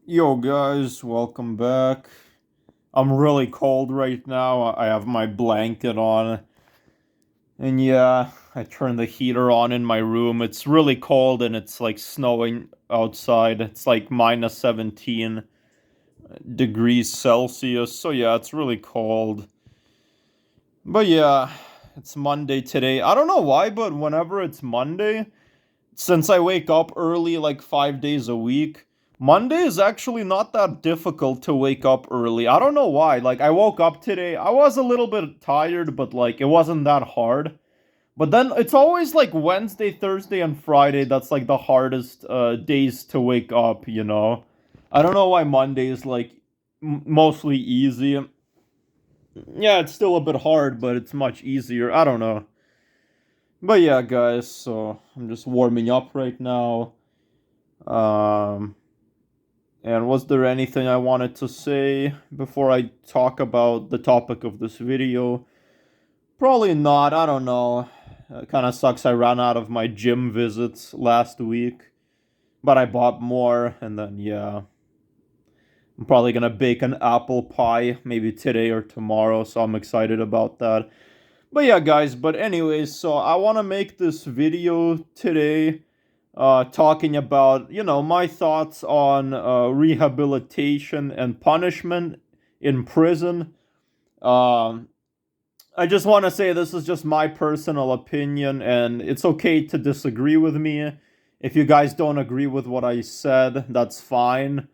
Yo guys, welcome back. I'm really cold right now. I have my blanket on. And yeah, I turned the heater on in my room. It's really cold and it's like snowing outside. It's like minus 17 degrees Celsius. So yeah, it's really cold. But yeah, it's Monday today. I don't know why, but whenever it's Monday, since I wake up early like 5 days a week, Monday is actually not that difficult to wake up early. I don't know why. Like, I woke up today, I was a little bit tired, but like, it wasn't that hard. But then it's always like Wednesday, Thursday, and Friday that's like the hardest days to wake up, you know? I don't know why Monday is like mostly easy. Yeah, it's still a bit hard, but it's much easier. I don't know. But yeah, guys, so I'm just warming up right now. Um, and was there anything I wanted to say before I talk about the topic of this video? Probably not. I don't know. It kind of sucks I ran out of my gym visits last week, but I bought more, and then yeah. I'm probably gonna bake an apple pie maybe today or tomorrow, so I'm excited about that. But yeah, guys, but anyways, so I want to make this video today talking about, my thoughts on rehabilitation and punishment in prison. Um, I just want to say this is just my personal opinion, and it's okay to disagree with me. If you guys don't agree with what I said, that's fine.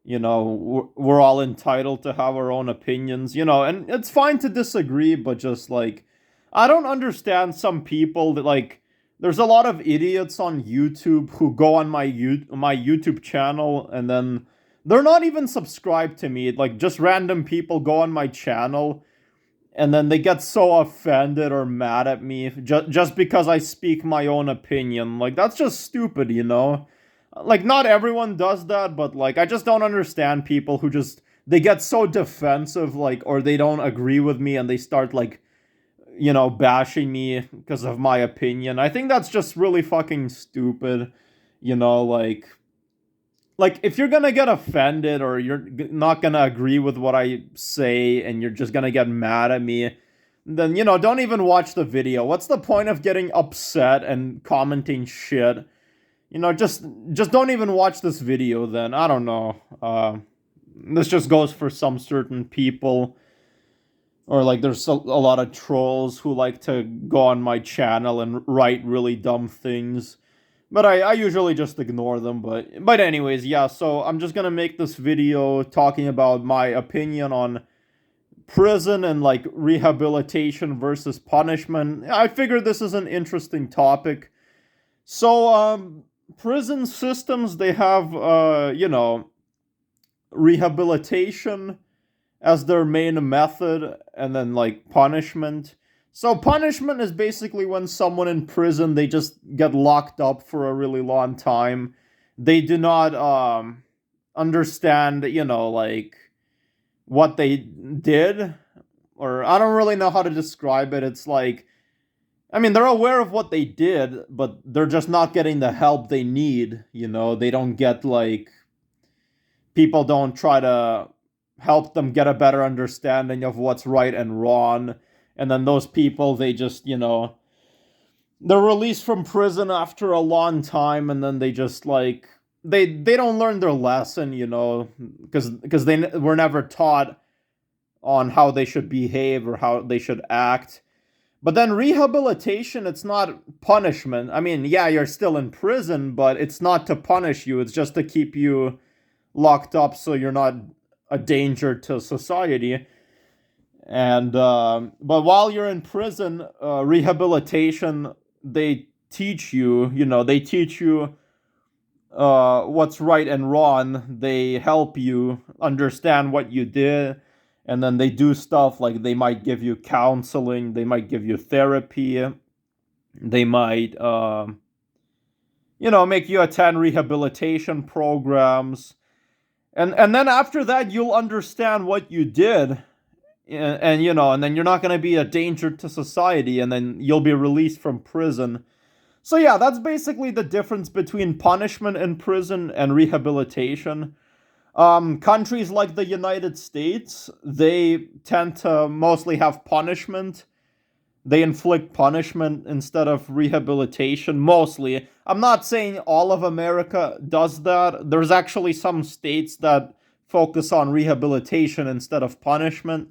We're all entitled to have our own opinions, and it's fine to disagree, but just like, I don't understand some people that like, there's a lot of idiots on YouTube who go on my YouTube channel and then they're not even subscribed to me. Like, just random people go on my channel and then they get so offended or mad at me just because I speak my own opinion. Like, that's just stupid, you know? Like, not everyone does that, but like, I just don't understand people who just they get so defensive, like, or they don't agree with me and they start like, bashing me because of my opinion. I think that's just really fucking stupid. You know, like if you're gonna get offended or you're not gonna agree with what I say and you're just gonna get mad at me, then don't even watch the video. What's the point of getting upset and commenting shit? Just don't even watch this video then. I don't know. This just goes for some certain people, or like there's a lot of trolls who like to go on my channel and write really dumb things. But I usually just ignore them. But anyways, yeah, so I'm just gonna make this video talking about my opinion on prison and like rehabilitation versus punishment. I figured this is an interesting topic. So prison systems, they have rehabilitation as their main method, and then like punishment. So punishment is basically when someone in prison, they just get locked up for a really long time. They do not understand, like what they did, or I don't really know how to describe it. It's like, I mean, they're aware of what they did, but they're just not getting the help they need, They don't get like, people don't try to help them get a better understanding of what's right and wrong. And then those people, they just, they're released from prison after a long time, and then they just like, they don't learn their lesson, because they were never taught on how they should behave or how they should act. But then rehabilitation, it's not punishment. I mean, yeah, you're still in prison, but it's not to punish you. It's just to keep you locked up so you're not a danger to society. And but while you're in prison, rehabilitation, they teach you, they teach you what's right and wrong. They help you understand what you did, and then they do stuff like they might give you counseling, they might give you therapy, they might make you attend rehabilitation programs, and then after that you'll understand what you did, and then you're not going to be a danger to society, and then you'll be released from prison. So yeah, that's basically the difference between punishment in prison and rehabilitation. Countries like the United States, they tend to mostly have punishment. They inflict punishment instead of rehabilitation, mostly. I'm not saying all of America does that. There's actually some states that focus on rehabilitation instead of punishment.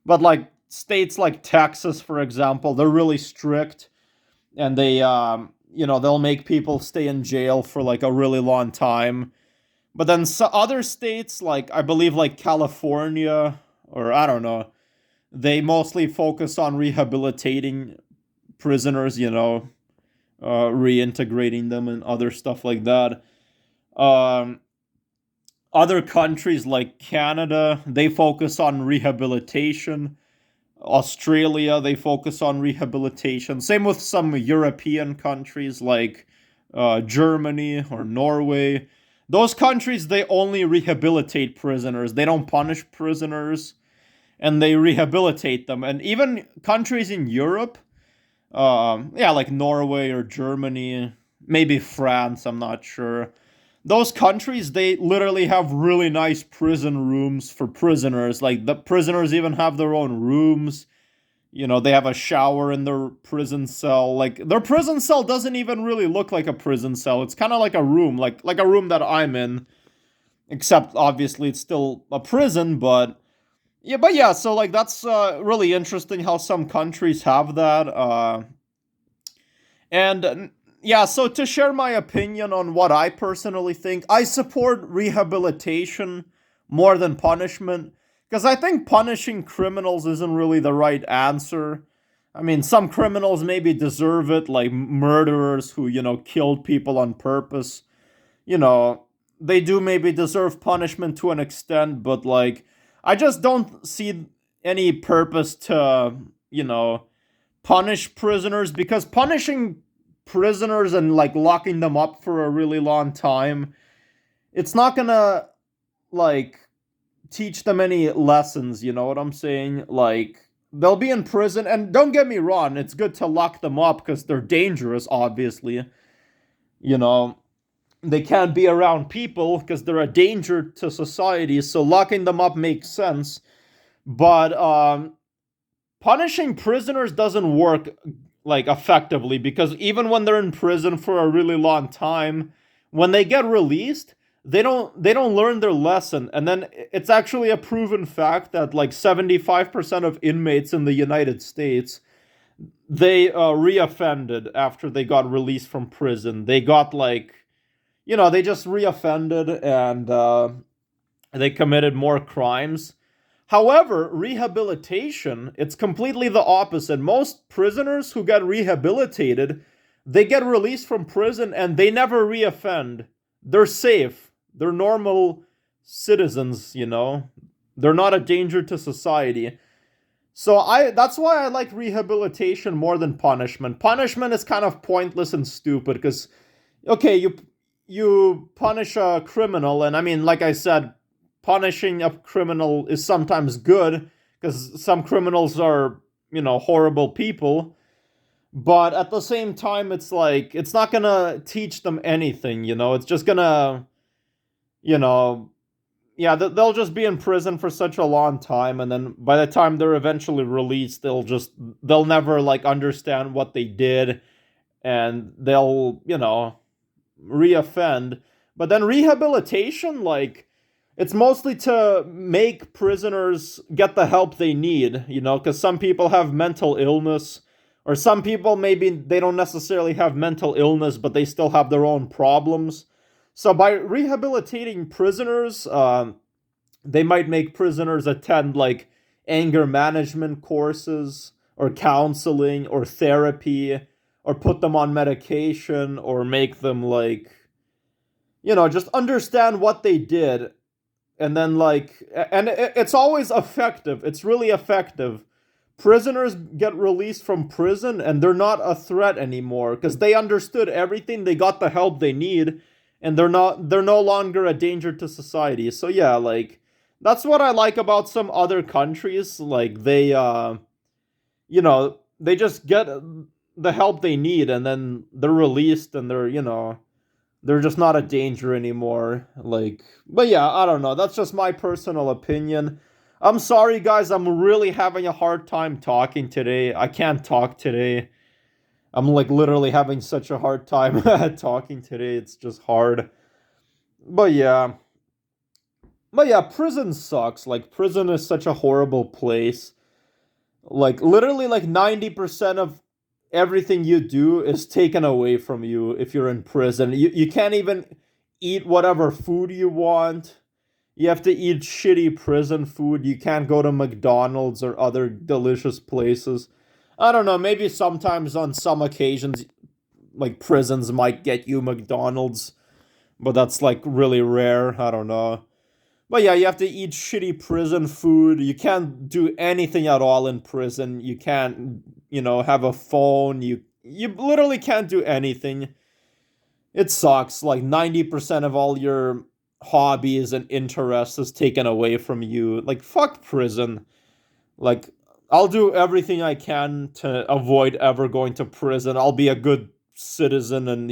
But like states like Texas, for example, they're really strict, and they'll make people stay in jail for like a really long time. But then other states, like I believe like California, or I don't know, they mostly focus on rehabilitating prisoners, reintegrating them and other stuff like that. Um, Other countries like Canada, they focus on rehabilitation. Australia, they focus on rehabilitation. Same with some European countries like Germany or Norway. Those countries, they only rehabilitate prisoners. They don't punish prisoners, and they rehabilitate them. And even countries in Europe, yeah, like Norway or Germany, maybe France, I'm not sure. Those countries, they literally have really nice prison rooms for prisoners. Like the prisoners even have their own rooms. They have a shower in their prison cell. Like their prison cell doesn't even really look like a prison cell. It's kind of like a room, like a room that I'm in, except obviously it's still a prison, but yeah, so like that's really interesting how some countries have that. And yeah, so to share my opinion on what I personally think, I support rehabilitation more than punishment because I think punishing criminals isn't really the right answer. I mean, some criminals maybe deserve it, like murderers who, killed people on purpose. You know, they do maybe deserve punishment to an extent, but like, I just don't see any purpose to, you know, punish prisoners because punishing prisoners and like locking them up for a really long time, it's not gonna like teach them any lessons, you know what I'm saying? Like they'll be in prison, and don't get me wrong, it's good to lock them up because they're dangerous, obviously. You know, they can't be around people because they're a danger to society, so locking them up makes sense. But punishing prisoners doesn't work like effectively because even when they're in prison for a really long time, when they get released, they don't learn their lesson. And then it's actually a proven fact that like 75% of inmates in the United States, they reoffended after they got released from prison. They got like, they just reoffended, and they committed more crimes. However, rehabilitation, it's completely the opposite. Most prisoners who get rehabilitated, they get released from prison and they never reoffend. They're safe. They're normal citizens, you know. They're not a danger to society. So that's why I like rehabilitation more than punishment. Punishment is kind of pointless and stupid because okay, you punish a criminal, and I mean, like I said, punishing a criminal is sometimes good because some criminals are, horrible people. But at the same time, it's like it's not gonna teach them anything. It's just gonna, you know, yeah, they'll just be in prison for such a long time, and then by the time they're eventually released, they'll never like understand what they did, and they'll, reoffend. But then rehabilitation, like, it's mostly to make prisoners get the help they need, because some people have mental illness, or some people maybe they don't necessarily have mental illness, but they still have their own problems. So by rehabilitating prisoners, they might make prisoners attend like anger management courses, or counseling, or therapy, or put them on medication, or make them like, just understand what they did. And then like, and it's always effective. It's really effective. Prisoners get released from prison and they're not a threat anymore because they understood everything, they got the help they need, and they're no longer a danger to society. So yeah, like, that's what I like about some other countries. Like they just get the help they need, and then they're released, and they're, They're just not a danger anymore. Like, but yeah, I don't know. That's just my personal opinion. I'm sorry, guys. I'm really having a hard time talking today. I can't talk today. I'm like literally having such a hard time talking today. It's just hard. But yeah. But yeah, prison sucks. Like, prison is such a horrible place. Like, literally, like 90% of everything you do is taken away from you if you're in prison. You can't even eat whatever food you want. You have to eat shitty prison food. You can't go to McDonald's or other delicious places. I don't know, maybe sometimes on some occasions, like prisons might get you McDonald's, but that's like really rare. I don't know. But yeah, you have to eat shitty prison food. You can't do anything at all in prison. You can't, have a phone. You literally can't do anything. It sucks. Like 90% of all your hobbies and interests is taken away from you. Like fuck prison. Like I'll do everything I can to avoid ever going to prison. I'll be a good citizen and,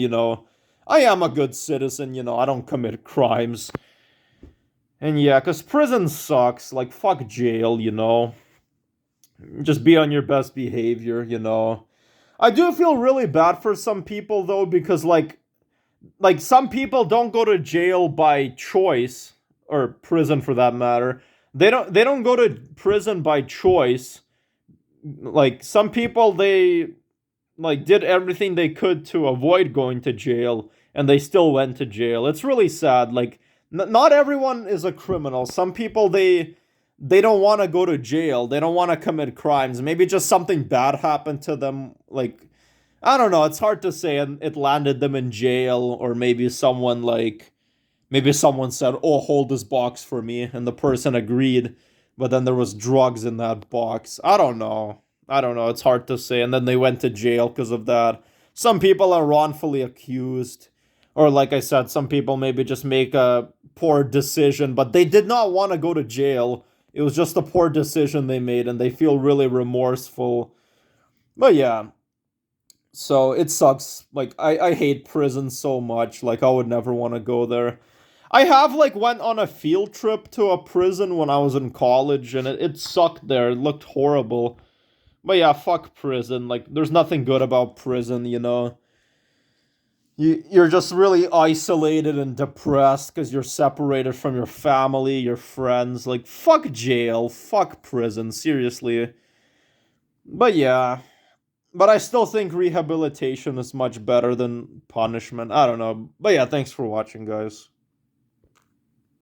I am a good citizen, I don't commit crimes. And yeah, cuz prison sucks. Like fuck jail, Just be on your best behavior. I do feel really bad for some people though because like some people don't go to jail by choice or prison for that matter. They don't go to prison by choice. Like some people they like did everything they could to avoid going to jail and they still went to jail. It's really sad. Like not everyone is a criminal. Some people they don't want to go to jail. They don't want to commit crimes. Maybe just something bad happened to them. Like I don't know, it's hard to say and it landed them in jail or maybe someone said, "Oh, hold this box for me," and the person agreed, but then there was drugs in that box. I don't know. I don't know. It's hard to say. And then they went to jail because of that. Some people are wrongfully accused, or like I said, some people maybe just make a poor decision, but they did not want to go to jail. It was just a poor decision they made, and they feel really remorseful. But yeah, so it sucks. Like I hate prison so much. Like I would never want to go there. I have like went on a field trip to a prison when I was in college and it sucked there. It looked horrible. But yeah, fuck prison. Like there's nothing good about prison. You're just really isolated and depressed because you're separated from your family, your friends. Like fuck jail, fuck prison, seriously. But yeah. But I still think rehabilitation is much better than punishment. I don't know. But yeah, thanks for watching, guys.